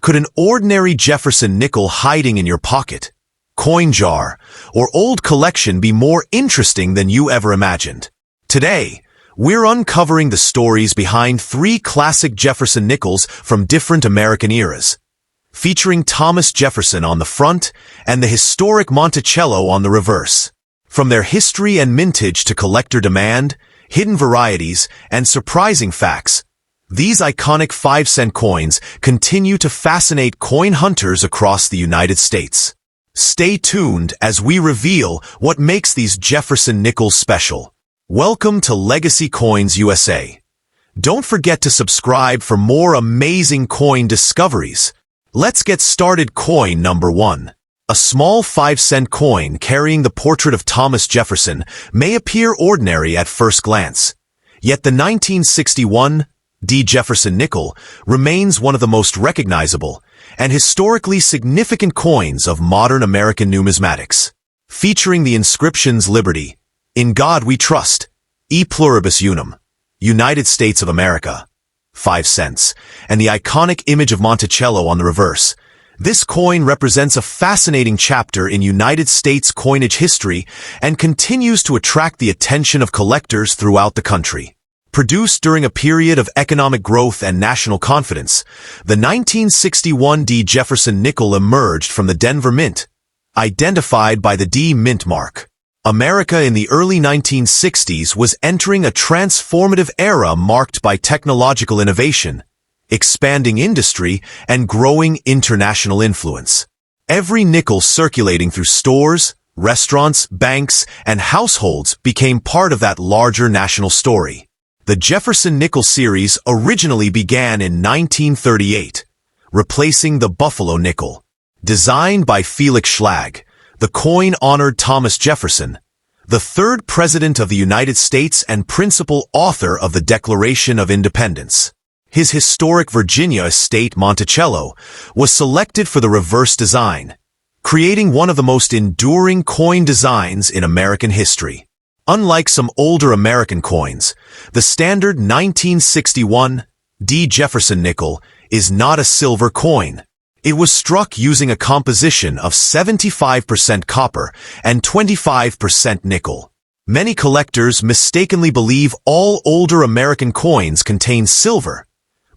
Could an ordinary Jefferson nickel hiding in your pocket, coin jar, or old collection be more interesting than you ever imagined? Today, we're uncovering the stories behind 3 classic Jefferson nickels from different American eras, featuring Thomas Jefferson on the front and the historic Monticello on the reverse. From their history and mintage to collector demand, hidden varieties, and surprising facts, these iconic 5-cent coins continue to fascinate coin hunters across the United States. Stay tuned as we reveal what makes these Jefferson nickels special. Welcome to Legacy Coins USA. Don't forget to subscribe for more amazing coin discoveries. Let's get started. Coin number 1. A small 5-cent coin carrying the portrait of Thomas Jefferson may appear ordinary at first glance. Yet the 1961 D. Jefferson nickel remains one of the most recognizable and historically significant coins of modern American numismatics. Featuring the inscriptions Liberty, In God We Trust, E Pluribus Unum, United States of America, 5 cents, and the iconic image of Monticello on the reverse, this coin represents a fascinating chapter in United States coinage history and continues to attract the attention of collectors throughout the country. Produced during a period of economic growth and national confidence, the 1961 D. Jefferson nickel emerged from the Denver Mint, identified by the D Mint mark. America in the early 1960s was entering a transformative era marked by technological innovation, expanding industry, and growing international influence. Every nickel circulating through stores, restaurants, banks, and households became part of that larger national story. The Jefferson nickel series originally began in 1938, replacing the Buffalo nickel. Designed by Felix Schlag, the coin honored Thomas Jefferson, the 3rd President of the United States and principal author of the Declaration of Independence. His historic Virginia estate Monticello was selected for the reverse design, creating one of the most enduring coin designs in American history. Unlike some older American coins, the standard 1961 D. Jefferson nickel is not a silver coin. It was struck using a composition of 75% copper and 25% nickel. Many collectors mistakenly believe all older American coins contain silver,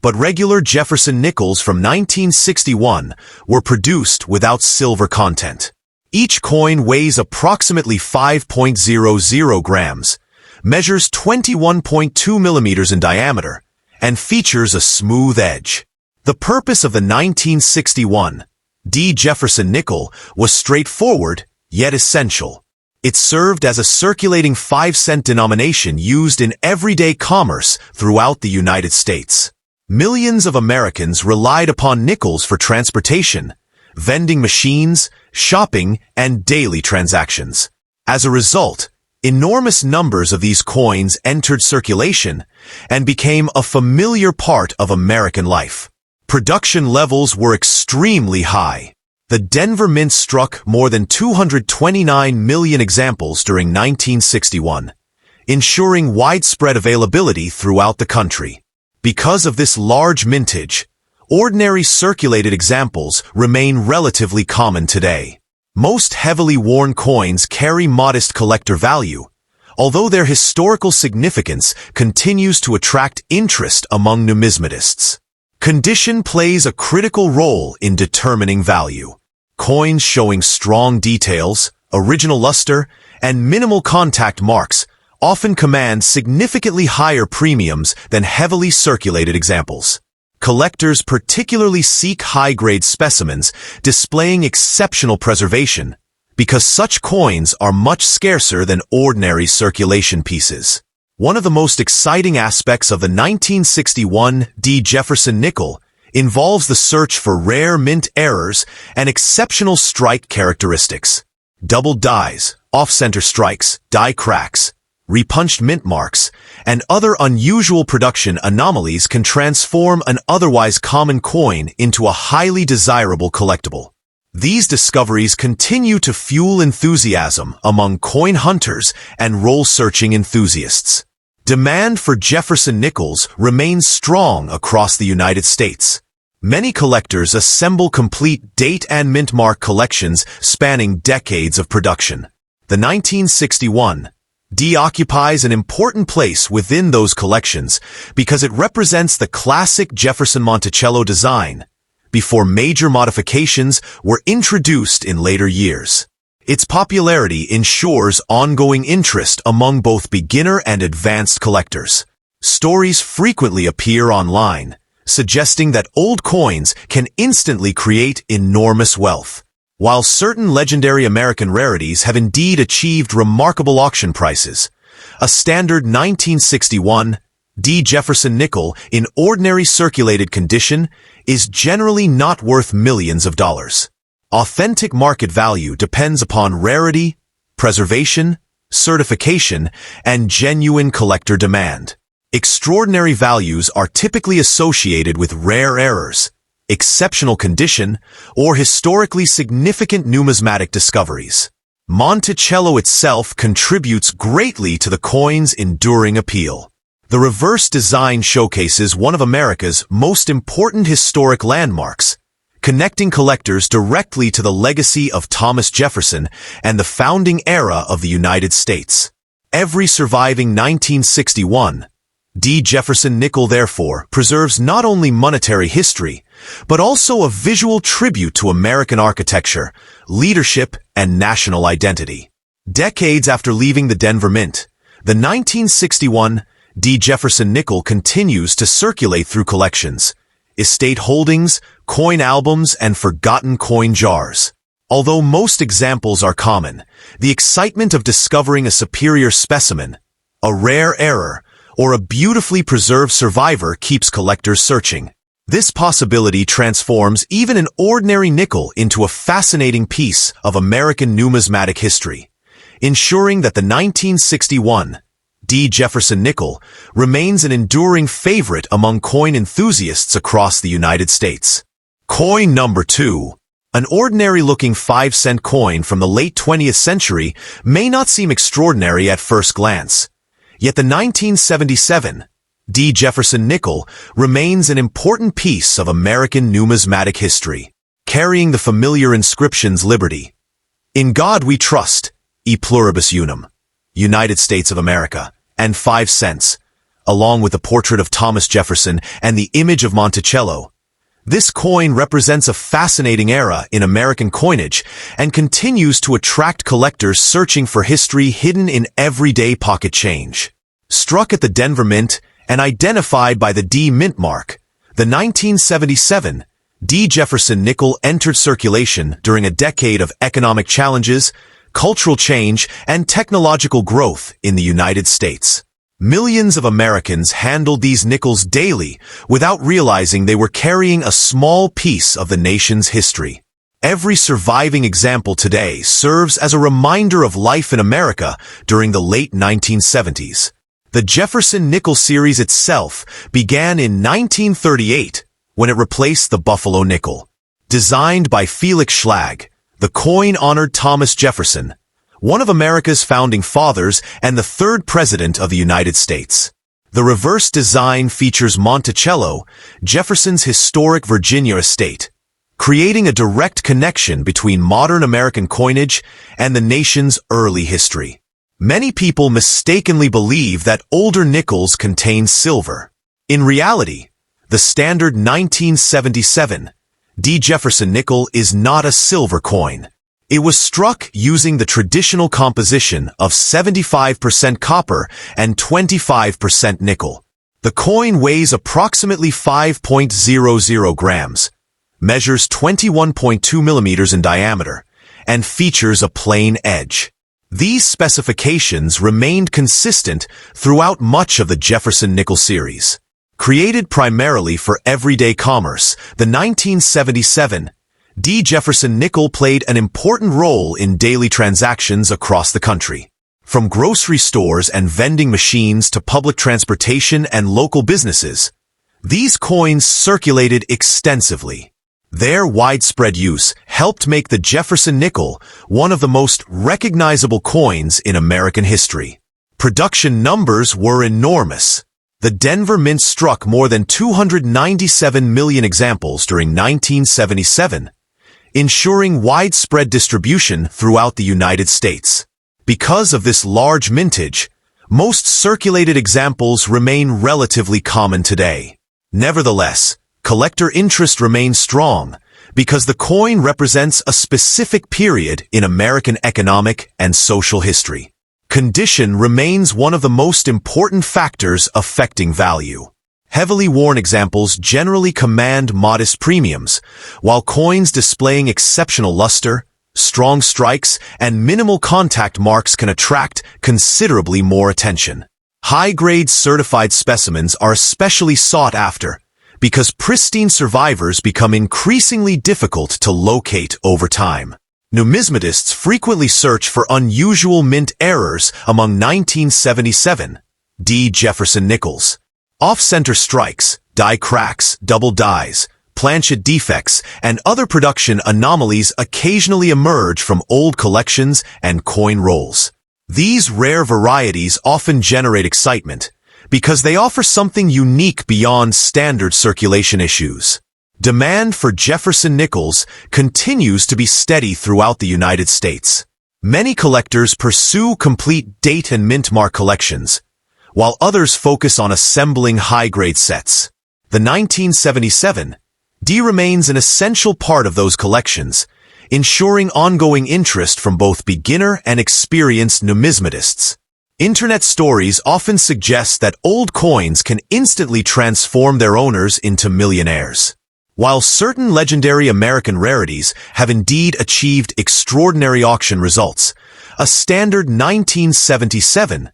but regular Jefferson nickels from 1961 were produced without silver content. Each coin weighs approximately 5.00 grams, measures 21.2 millimeters in diameter, and features a smooth edge. The purpose of the 1961 D. Jefferson nickel was straightforward, yet essential. It served as a circulating 5-cent denomination used in everyday commerce throughout the United States. Millions of Americans relied upon nickels for transportation, vending machines, shopping, and daily transactions. As a result, enormous numbers of these coins entered circulation and became a familiar part of American life. Production levels were extremely high. The Denver Mint struck more than 229 million examples during 1961, ensuring widespread availability throughout the country. Because of this large mintage, ordinary circulated examples remain relatively common today. Most heavily worn coins carry modest collector value, although their historical significance continues to attract interest among numismatists. Condition plays a critical role in determining value. Coins showing strong details, original luster, and minimal contact marks often command significantly higher premiums than heavily circulated examples. Collectors particularly seek high-grade specimens displaying exceptional preservation, because such coins are much scarcer than ordinary circulation pieces. One of the most exciting aspects of the 1961 D. Jefferson nickel involves the search for rare mint errors and exceptional strike characteristics. Doubled dies, off-center strikes, die cracks, repunched mint marks, and other unusual production anomalies can transform an otherwise common coin into a highly desirable collectible. These discoveries continue to fuel enthusiasm among coin hunters and roll-searching enthusiasts. Demand for Jefferson nickels remains strong across the United States. Many collectors assemble complete date and mint mark collections spanning decades of production. The 1961 D occupies an important place within those collections because it represents the classic Jefferson Monticello design before major modifications were introduced in later years. Its popularity ensures ongoing interest among both beginner and advanced collectors. Stories frequently appear online, suggesting that old coins can instantly create enormous wealth. While certain legendary American rarities have indeed achieved remarkable auction prices, a standard 1961 D. Jefferson nickel in ordinary circulated condition is generally not worth millions of dollars. Authentic market value depends upon rarity, preservation, certification, and genuine collector demand. Extraordinary values are typically associated with rare errors, exceptional condition, or historically significant numismatic discoveries. Monticello itself contributes greatly to the coin's enduring appeal. The reverse design showcases one of America's most important historic landmarks, connecting collectors directly to the legacy of Thomas Jefferson and the founding era of the United States. Every surviving 1961 D. Jefferson nickel, therefore, preserves not only monetary history, but also a visual tribute to American architecture, leadership, and national identity. Decades after leaving the Denver Mint, the 1961 D. Jefferson nickel continues to circulate through collections, estate holdings, coin albums, and forgotten coin jars. Although most examples are common, the excitement of discovering a superior specimen, a rare error, or a beautifully preserved survivor keeps collectors searching. This possibility transforms even an ordinary nickel into a fascinating piece of American numismatic history, ensuring that the 1961 D. Jefferson nickel remains an enduring favorite among coin enthusiasts across the United States. Coin number 2. An ordinary-looking 5-cent coin from the late 20th century may not seem extraordinary at first glance. Yet the 1977 D. Jefferson nickel remains an important piece of American numismatic history, carrying the familiar inscriptions Liberty, In God We Trust, E Pluribus Unum, United States of America, and 5 cents, along with the portrait of Thomas Jefferson and the image of Monticello. This coin represents a fascinating era in American coinage and continues to attract collectors searching for history hidden in everyday pocket change. Struck at the Denver Mint and identified by the D mint mark, the 1977 D. Jefferson nickel entered circulation during a decade of economic challenges, cultural change, and technological growth in the United States. Millions of Americans handled these nickels daily without realizing they were carrying a small piece of the nation's history. Every surviving example today serves as a reminder of life in America during the late 1970s. The Jefferson nickel series itself began in 1938 when it replaced the Buffalo nickel. Designed by Felix Schlag, the coin honored Thomas Jefferson, one of America's founding fathers and the third president of the United States. The reverse design features Monticello, Jefferson's historic Virginia estate, creating a direct connection between modern American coinage and the nation's early history. Many people mistakenly believe that older nickels contain silver. In reality, the standard 1977 D. Jefferson nickel is not a silver coin. It was struck using the traditional composition of 75% copper and 25% nickel. The coin weighs approximately 5.00 grams, measures 21.2 millimeters in diameter, and features a plain edge. These specifications remained consistent throughout much of the Jefferson nickel series. Created primarily for everyday commerce, the 1977 D. Jefferson nickel played an important role in daily transactions across the country. From grocery stores and vending machines to public transportation and local businesses, these coins circulated extensively. Their widespread use helped make the Jefferson nickel one of the most recognizable coins in American history. Production numbers were enormous. The Denver Mint struck more than 297 million examples during 1977, ensuring widespread distribution throughout the United States. Because of this large mintage, most circulated examples remain relatively common today. Nevertheless, collector interest remains strong because the coin represents a specific period in American economic and social history. Condition remains one of the most important factors affecting value. Heavily worn examples generally command modest premiums, while coins displaying exceptional luster, strong strikes, and minimal contact marks can attract considerably more attention. High-grade certified specimens are especially sought after because pristine survivors become increasingly difficult to locate over time. Numismatists frequently search for unusual mint errors among 1977 D. Jefferson nickels. Off-center strikes, die cracks, double dies, planchet defects, and other production anomalies occasionally emerge from old collections and coin rolls. These rare varieties often generate excitement because they offer something unique beyond standard circulation issues. Demand for Jefferson nickels continues to be steady throughout the United States. Many collectors pursue complete date and mint mark collections, while others focus on assembling high-grade sets. The 1977 D remains an essential part of those collections, ensuring ongoing interest from both beginner and experienced numismatists. Internet stories often suggest that old coins can instantly transform their owners into millionaires. While certain legendary American rarities have indeed achieved extraordinary auction results, a standard 1977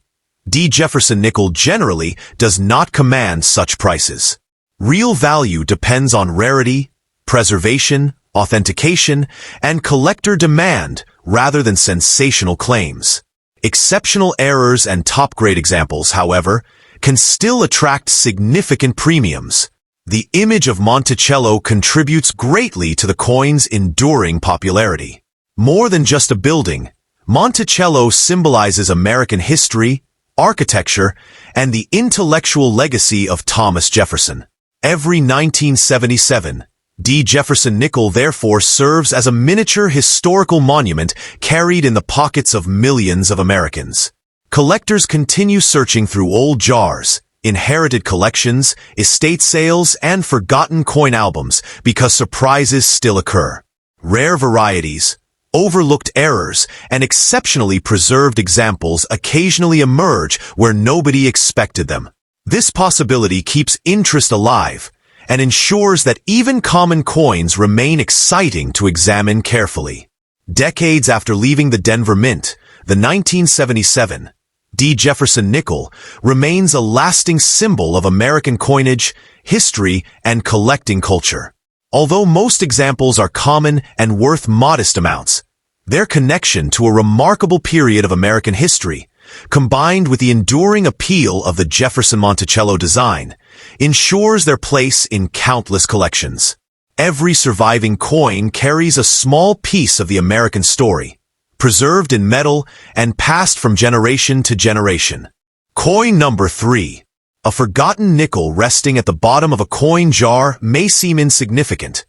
D. Jefferson nickel generally does not command such prices. Real value depends on rarity, preservation, authentication, and collector demand rather than sensational claims. Exceptional errors and top-grade examples, however, can still attract significant premiums. The image of Monticello contributes greatly to the coin's enduring popularity. More than just a building, Monticello symbolizes American history, architecture, and the intellectual legacy of Thomas Jefferson. Every 1977 D. Jefferson nickel therefore serves as a miniature historical monument carried in the pockets of millions of Americans. Collectors continue searching through old jars, inherited collections, estate sales, and forgotten coin albums because surprises still occur. Rare varieties, overlooked errors, and exceptionally preserved examples occasionally emerge where nobody expected them. This possibility keeps interest alive and ensures that even common coins remain exciting to examine carefully. Decades after leaving the Denver Mint, the 1977 D. Jefferson nickel remains a lasting symbol of American coinage, history, and collecting culture. Although most examples are common and worth modest amounts, their connection to a remarkable period of American history, combined with the enduring appeal of the Jefferson Monticello design, ensures their place in countless collections. Every surviving coin carries a small piece of the American story, preserved in metal and passed from generation to generation. Coin number 3. A forgotten nickel resting at the bottom of a coin jar may seem insignificant,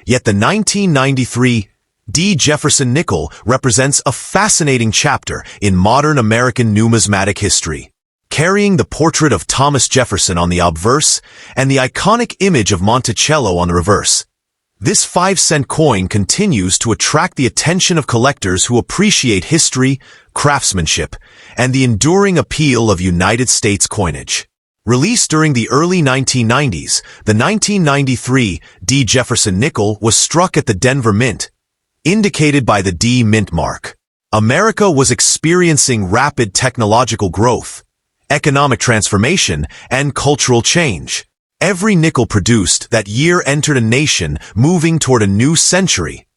yet the 1993 D. Jefferson nickel represents a fascinating chapter in modern American numismatic history. Carrying the portrait of Thomas Jefferson on the obverse and the iconic image of Monticello on the reverse, this 5-cent coin continues to attract the attention of collectors who appreciate history, craftsmanship, and the enduring appeal of United States coinage. Released during the early 1990s, the 1993 D. Jefferson nickel was struck at the Denver Mint, indicated by the D mint mark. America was experiencing rapid technological growth, economic transformation, and cultural change. Every nickel produced that year entered a nation moving toward a new century,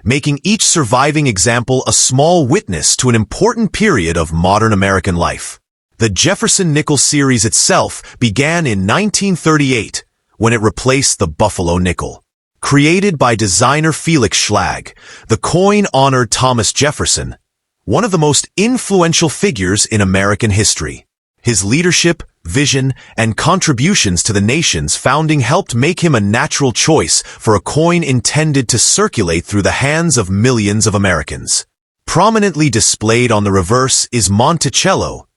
making each surviving example a small witness to an important period of modern American life. The Jefferson nickel series itself began in 1938 when it replaced the Buffalo nickel. Created by designer Felix Schlag, the coin honored Thomas Jefferson, one of the most influential figures in American history. His leadership, vision, and contributions to the nation's founding helped make him a natural choice for a coin intended to circulate through the hands of millions of Americans. Prominently displayed on the reverse is Monticello,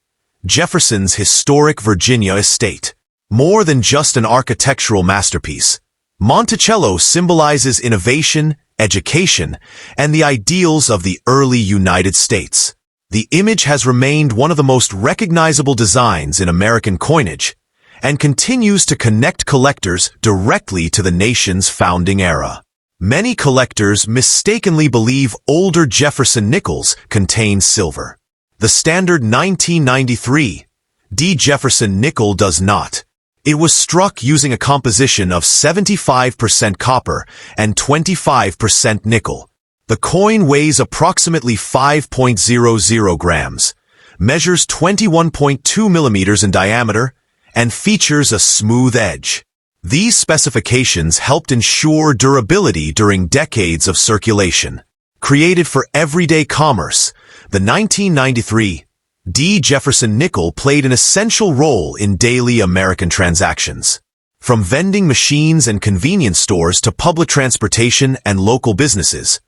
Jefferson's historic Virginia estate. More than just an architectural masterpiece, Monticello symbolizes innovation, education, and the ideals of the early United States. The image has remained one of the most recognizable designs in American coinage and continues to connect collectors directly to the nation's founding era. Many collectors mistakenly believe older Jefferson nickels contain silver. The standard 1993 D. Jefferson nickel does not. It was struck using a composition of 75% copper and 25% nickel. The coin weighs approximately 5.00 grams, measures 21.2 millimeters in diameter, and features a smooth edge. These specifications helped ensure durability during decades of circulation. Created for everyday commerce, the 1993 D. Jefferson nickel played an essential role in daily American transactions. From vending machines and convenience stores to public transportation and local businesses,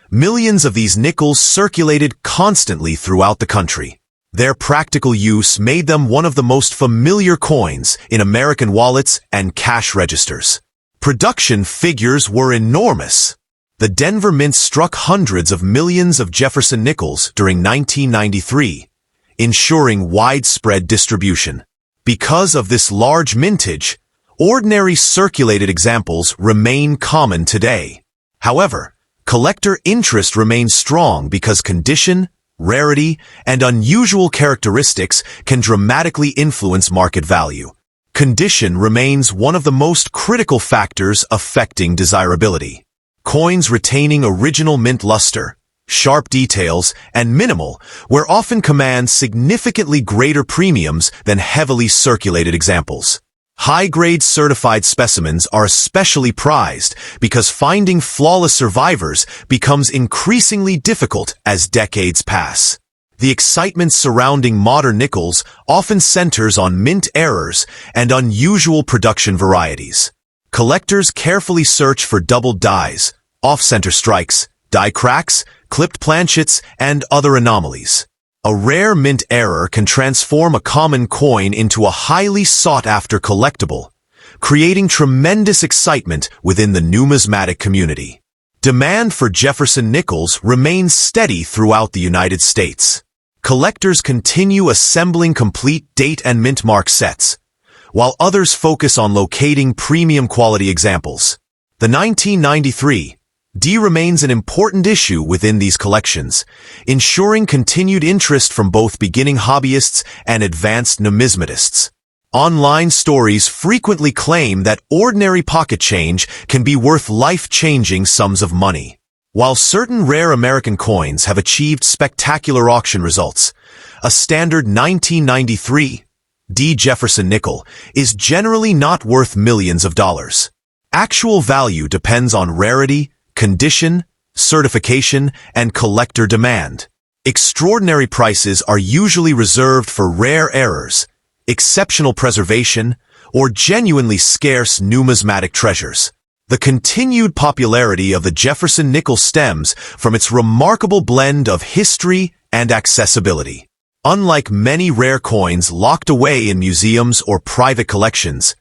millions of these nickels circulated constantly throughout the country. Their practical use made them one of the most familiar coins in American wallets and cash registers. Production figures were enormous. The Denver Mint struck hundreds of millions of Jefferson nickels during 1993, ensuring widespread distribution. Because of this large mintage, ordinary circulated examples remain common today. However, collector interest remains strong because condition, rarity, and unusual characteristics can dramatically influence market value. Condition remains one of the most critical factors affecting desirability. Coins retaining original mint luster, sharp details, and minimal wear often command significantly greater premiums than heavily circulated examples. High-grade certified specimens are especially prized because finding flawless survivors becomes increasingly difficult as decades pass. The excitement surrounding modern nickels often centers on mint errors and unusual production varieties. Collectors carefully search for doubled dies, off-center strikes, die cracks, clipped planchets, and other anomalies. A rare mint error can transform a common coin into a highly sought-after collectible, creating tremendous excitement within the numismatic community. Demand for Jefferson nickels remains steady throughout the United States. Collectors continue assembling complete date and mint mark sets, while others focus on locating premium quality examples. The 1993 D remains an important issue within these collections, ensuring continued interest from both beginning hobbyists and advanced numismatists. Online stories frequently claim that ordinary pocket change can be worth life-changing sums of money. While certain rare American coins have achieved spectacular auction results, a standard 1993 D. Jefferson nickel is generally not worth millions of dollars. Actual value depends on rarity, condition, certification, and collector demand. Extraordinary prices are usually reserved for rare errors, exceptional preservation, or genuinely scarce numismatic treasures. The continued popularity of the Jefferson nickel stems from its remarkable blend of history and accessibility. Unlike many rare coins locked away in museums or private collections,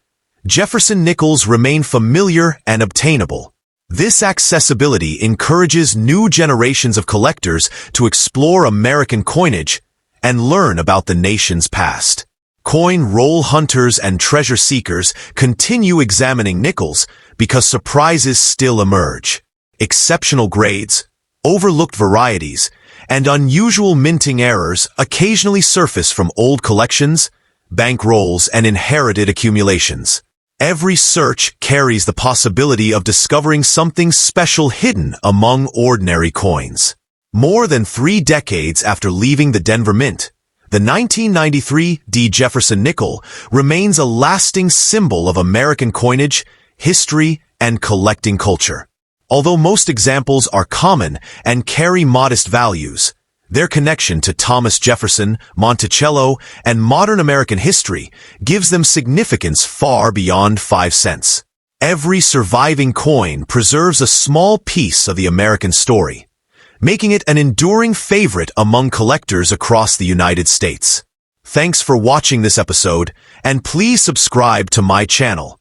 Jefferson nickels remain familiar and obtainable. This accessibility encourages new generations of collectors to explore American coinage and learn about the nation's past. Coin roll hunters and treasure seekers continue examining nickels because surprises still emerge. Exceptional grades, overlooked varieties, and unusual minting errors occasionally surface from old collections, bank rolls, and inherited accumulations. Every search carries the possibility of discovering something special hidden among ordinary coins. More than 3 decades after leaving the Denver Mint, the 1993 D. Jefferson nickel remains a lasting symbol of American coinage, history, and collecting culture. Although most examples are common and carry modest values, Their connection to Thomas Jefferson, Monticello, and modern American history gives them significance far beyond 5 cents. Every surviving coin preserves a small piece of the American story, making it an enduring favorite among collectors across the United States. Thanks for watching this episode, and please subscribe to my channel